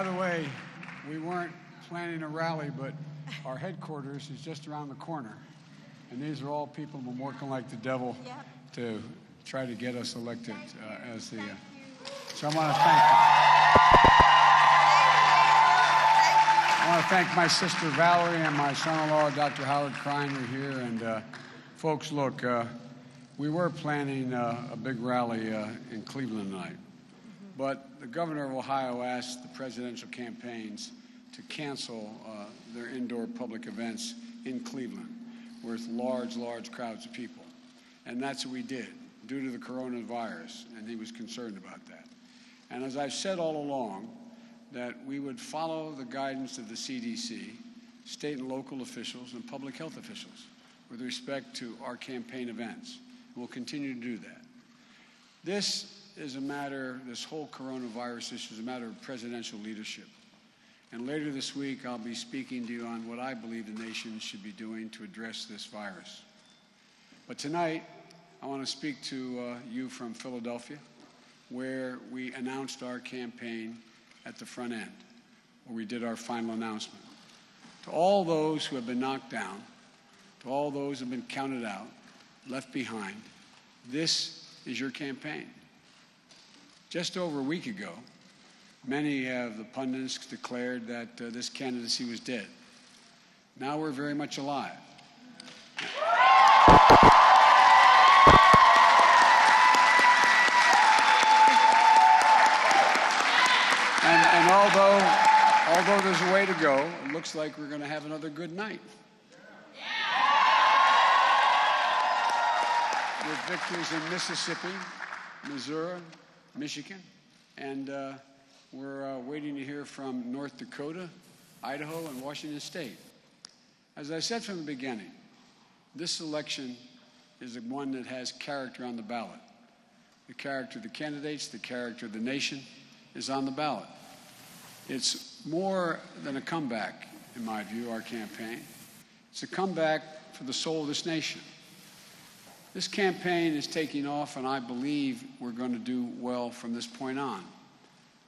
the way, we weren't planning a rally, but our headquarters is just around the corner. And these are all people who've been working like the devil to try to get us elected as the... So I want to thank you. I want to thank my sister Valerie and my son-in-law, Dr. Howard Krein, who are here. And folks, look, we were planning a big rally in Cleveland tonight. But the governor of Ohio asked the presidential campaigns to cancel their indoor public events in Cleveland with large crowds of people. And that's what we did due to the coronavirus, and he was concerned about that. And as I've said all along, that we would follow the guidance of the CDC, state and local officials, and public health officials with respect to our campaign events. And we'll continue to do that. This whole coronavirus issue is a matter of presidential leadership. And later this week, I'll be speaking to you on what I believe the nation should be doing to address this virus. But tonight, I want to speak to you from Philadelphia, where we announced our campaign at the front end, where we did our final announcement. To all those who have been knocked down, to all those who have been counted out, left behind, this is your campaign. Just over a week ago, many of the pundits declared that this candidacy was dead. Now we're very much alive. And although there's a way to go, it looks like we're going to have another good night. With victories in Mississippi, Missouri, Michigan, and we're waiting to hear from North Dakota, Idaho, and Washington State. As I said from the beginning, this election is one that has character on the ballot. The character of the candidates, the character of the nation is on the ballot. It's more than a comeback, in my view, our campaign. It's a comeback for the soul of this nation. This campaign is taking off, and I believe we're going to do well from this point on.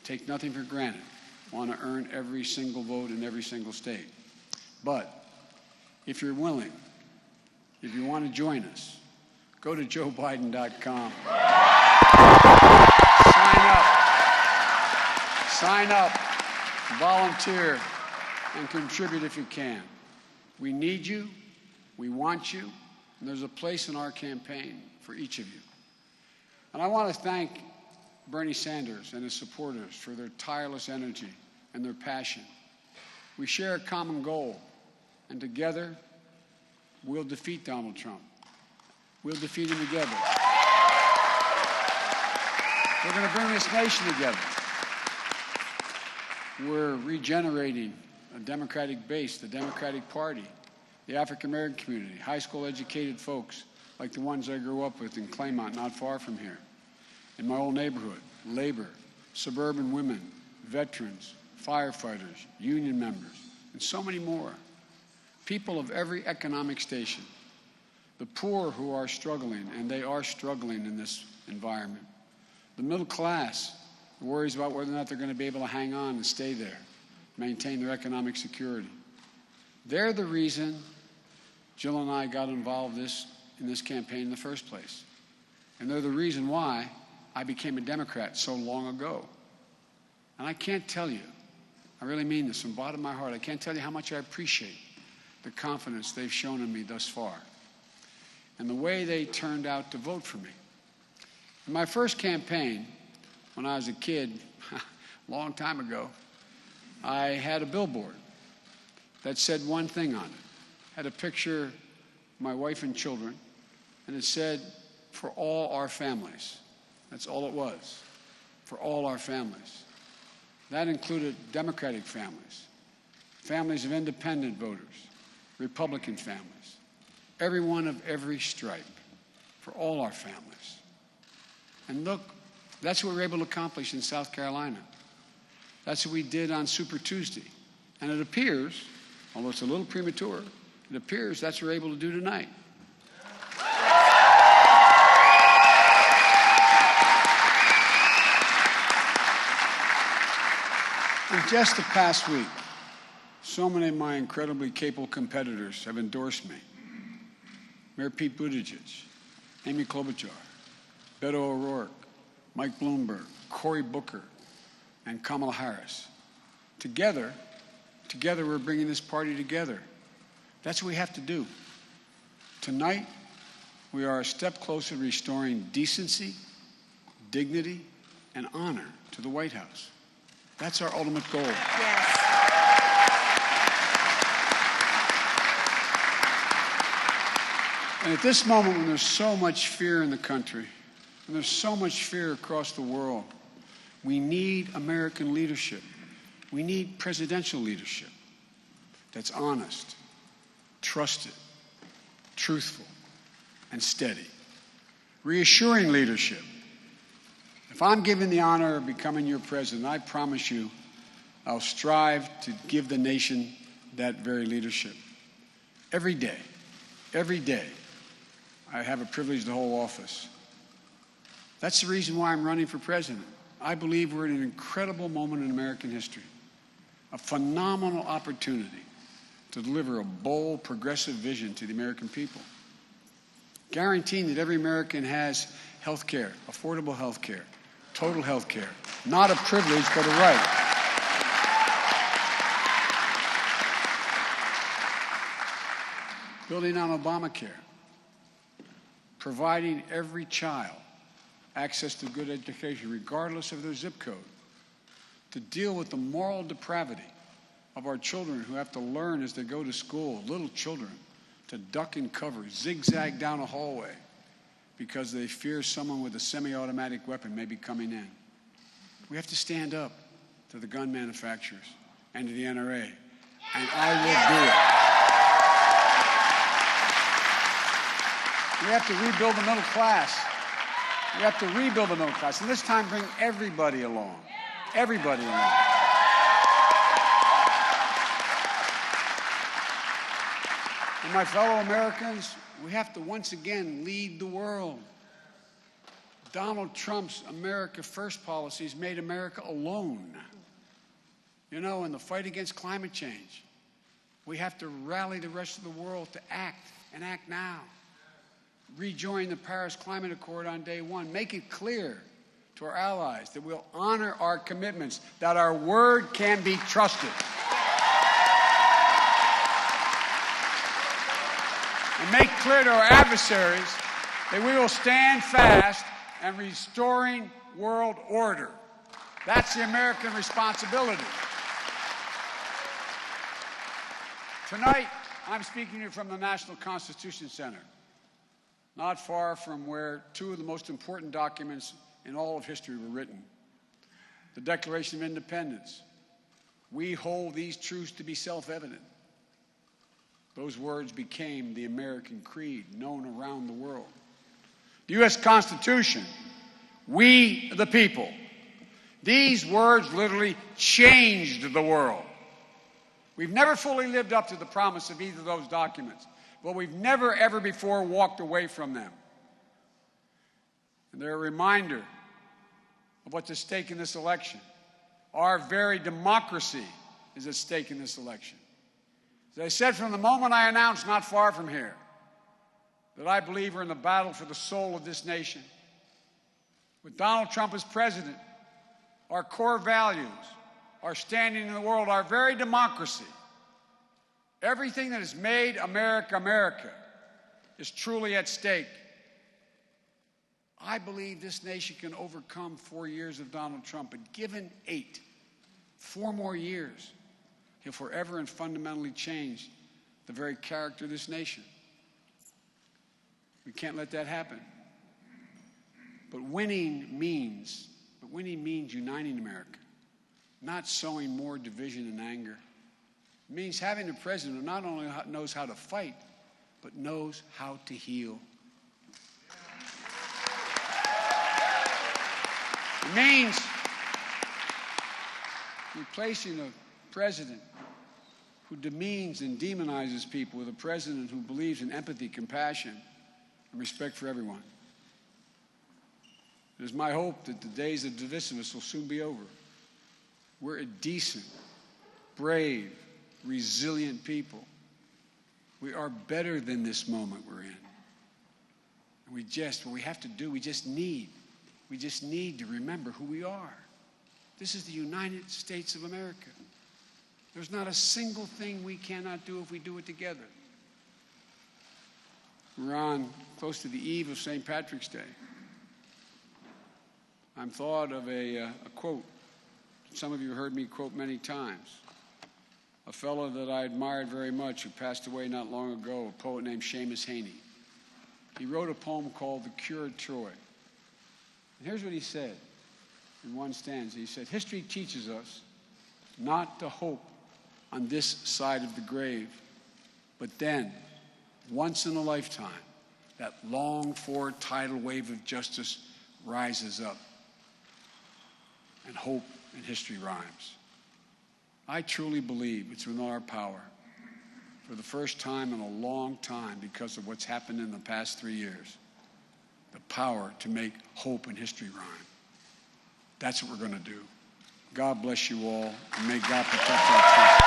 Take nothing for granted. Want to earn every single vote in every single state. But if you're willing, if you want to join us, go to joebiden.com. Sign up, volunteer, and contribute if you can. We need you, we want you, and there's a place in our campaign for each of you. And I want to thank Bernie Sanders and his supporters for their tireless energy and their passion. We share a common goal, and together, we'll defeat Donald Trump. We'll defeat him together. We're going to bring this nation together. We're regenerating a Democratic base, the Democratic Party, the African-American community, high school educated folks like the ones I grew up with in Claymont, not far from here. In my old neighborhood, labor, suburban women, veterans, firefighters, union members, and so many more. People of every economic station. The poor who are struggling, and they are struggling in this environment. The middle class who worries about whether or not they're going to be able to hang on and stay there, maintain their economic security. They're the reason Jill and I got involved in this campaign in the first place. And they're the reason why I became a Democrat so long ago. And I can't tell you, I really mean this from the bottom of my heart, I can't tell you how much I appreciate the confidence they've shown in me thus far and the way they turned out to vote for me. In my first campaign, when I was a kid, a long time ago, I had a billboard that said one thing on it. Had a picture of my wife and children, and it said, "For all our families." That's all it was, for all our families. That included Democratic families, families of independent voters, Republican families, everyone of every stripe, for all our families. And look, that's what we were able to accomplish in South Carolina. That's what we did on Super Tuesday. And it appears, although it's a little premature, it appears that's what we're able to do tonight. And just the past week, so many of my incredibly capable competitors have endorsed me. Mayor Pete Buttigieg, Amy Klobuchar, Beto O'Rourke, Mike Bloomberg, Cory Booker, and Kamala Harris. Together we're bringing this party together. That's what we have to do. Tonight, we are a step closer to restoring decency, dignity, and honor to the White House. That's our ultimate goal. Yes. And at this moment, when there's so much fear in the country, when there's so much fear across the world, we need American leadership. We need presidential leadership that's honest, trusted, truthful, and steady. Reassuring leadership. If I'm given the honor of becoming your president, I promise you I'll strive to give the nation that very leadership. Every day, I have a privilege to hold office. That's the reason why I'm running for president. I believe we're in an incredible moment in American history, a phenomenal opportunity to deliver a bold, progressive vision to the American people, guaranteeing that every American has health care, affordable health care, total health care, not a privilege but a right. Building on Obamacare, providing every child access to good education regardless of their zip code, to deal with the moral depravity of our children who have to learn as they go to school, little children, to duck and cover, zigzag down a hallway because they fear someone with a semi-automatic weapon may be coming in. We have to stand up to the gun manufacturers and to the NRA, and I will do it. We have to rebuild the middle class. We have to rebuild the middle class, and this time bring everybody along. Everybody along. And my fellow Americans, we have to once again lead the world. Donald Trump's America First policies made America alone. You know, in the fight against climate change, we have to rally the rest of the world to act, and act now. Rejoin the Paris Climate Accord on day one. Make it clear to our allies that we'll honor our commitments, that our word can be trusted. And make clear to our adversaries that we will stand fast in restoring world order. That's the American responsibility. Tonight, I'm speaking to you from the National Constitution Center, not far from where two of the most important documents in all of history were written. The Declaration of Independence. We hold these truths to be self-evident. Those words became the American creed, known around the world. The U.S. Constitution, we the people. These words literally changed the world. We've never fully lived up to the promise of either of those documents, but we've never, ever before walked away from them. And they're a reminder of what's at stake in this election. Our very democracy is at stake in this election. As I said from the moment I announced not far from here that I believe we're in the battle for the soul of this nation. With Donald Trump as president, our core values, our standing in the world, our very democracy, everything that has made America, America, is truly at stake. I believe this nation can overcome 4 years of Donald Trump, but given 4 more years, he'll forever and fundamentally change the very character of this nation. We can't let that happen. But winning means uniting America, not sowing more division and anger. It means having a president who not only knows how to fight, but knows how to heal. It means replacing a president who demeans and demonizes people with a president who believes in empathy, compassion, and respect for everyone. It is my hope that the days of divisiveness will soon be over. We're a decent, brave, resilient people. We are better than this moment we're in. And what we have to do, we just need to remember who we are. This is the United States of America. There's not a single thing we cannot do if we do it together. We're on close to the eve of St. Patrick's Day. I'm thought of a quote. Some of you heard me quote many times. A fellow that I admired very much who passed away not long ago, a poet named Seamus Heaney. He wrote a poem called The Cure of Troy. And here's what he said in one stanza. He said, "History teaches us not to hope on this side of the grave, but then, once in a lifetime, that longed-for tidal wave of justice rises up, and hope and history rhymes." I truly believe it's within our power, for the first time in a long time because of what's happened in the past 3 years, the power to make hope and history rhyme. That's what we're going to do. God bless you all, and may God protect our truth.